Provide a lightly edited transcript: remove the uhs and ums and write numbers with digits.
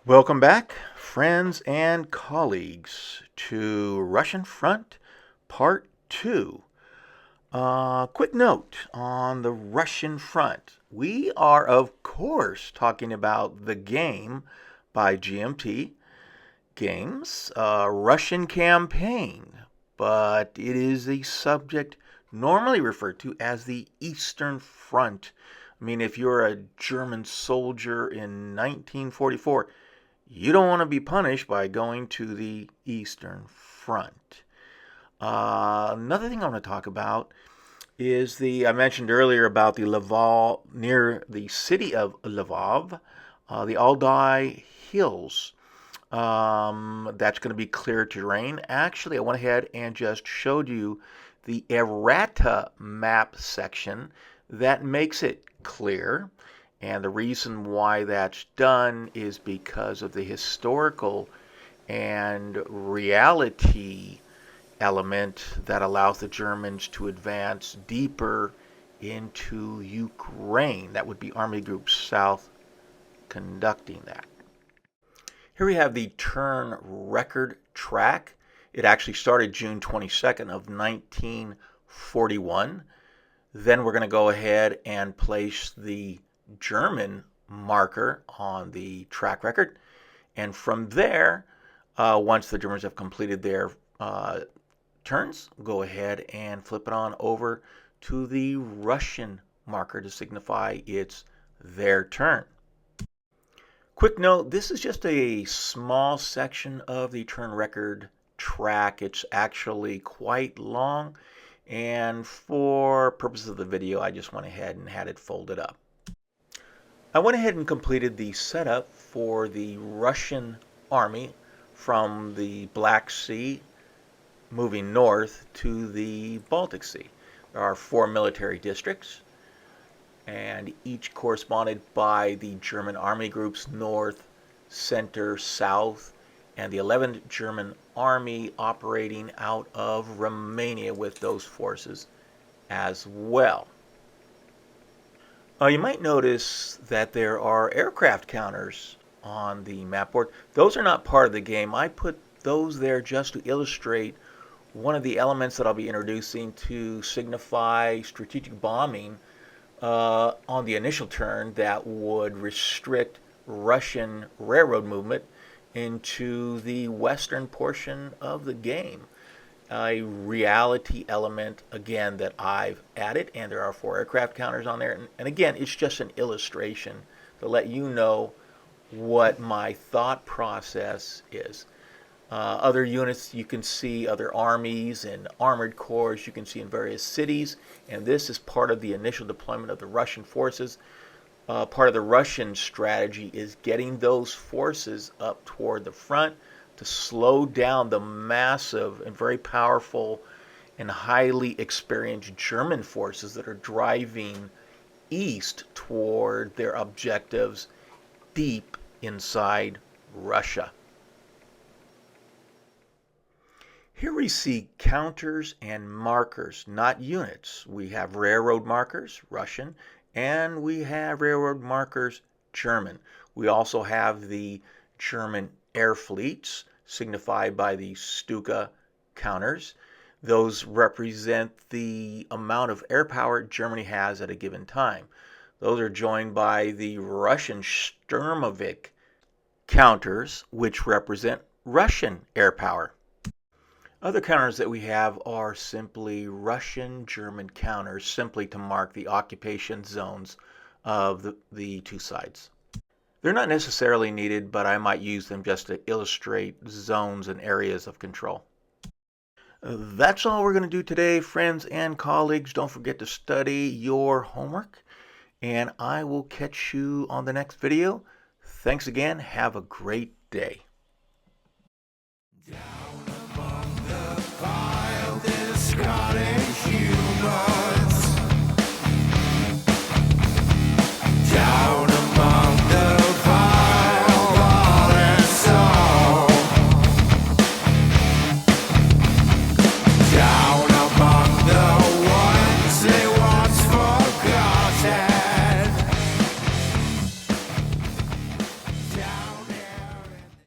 Welcome back, friends and colleagues, to Russian Front Part 2. Quick note on the Russian Front. We are, of course, talking about the game by GMT Games, Russian Campaign, but it is a subject normally referred to as the Eastern Front. I mean, if you're a German soldier in 1944, you don't want to be punished by going to the Eastern Front. Another thing I want to talk about is I mentioned earlier about the Lvov, near the city of Lvov, the Altai Hills. That's going to be clear terrain. Actually, I went ahead and just showed you the errata map section that makes it clear. And the reason why that's done is because of the historical and reality element that allows the Germans to advance deeper into Ukraine. That would be Army Group South conducting that. Here we have the turn record track. It actually started June 22nd of 1941. Then we're going to go ahead and place the German marker on the track record. And from there, once the Germans have completed their turns, go ahead and flip it on over to the Russian marker to signify it's their turn. Quick note, this is just a small section of the turn record track. It's actually quite long, and for purposes of the video, I just went ahead and had it folded up. I went ahead and completed the setup for the Russian army from the Black Sea moving north to the Baltic Sea. There are 4 military districts, and each corresponded by the German army groups north, center, south, and the 11th German Army operating out of Romania with those forces as well. You might notice that there are aircraft counters on the map board. Those are not part of the game. I put those there just to illustrate one of the elements that I'll be introducing to signify strategic bombing on the initial turn that would restrict Russian railroad movement into the western portion of the game. A reality element, again, that I've added, and there are 4 aircraft counters on there. And again, it's just an illustration to let you know what my thought process is. Other units you can see, other armies and armored corps you can see in various cities, and this is part of the initial deployment of the Russian forces. Part of the Russian strategy is getting those forces up toward the front to slow down the massive and very powerful and highly experienced German forces that are driving east toward their objectives deep inside Russia. Here we see counters and markers, not units. We have railroad markers, Russian, and we have railroad markers, German. We also have the German air fleets, signified by the Stuka counters. Those represent the amount of air power Germany has at a given time. Those are joined by the Russian Sturmovik counters, which represent Russian air power. Other counters that we have are simply Russian-German counters, simply to mark the occupation zones of the two sides. They're not necessarily needed, but I might use them just to illustrate zones and areas of control. That's all we're going to do today, friends and colleagues. Don't forget to study your homework, and I will catch you on the next video. Thanks again. Have a great day. Down among the pile, discarding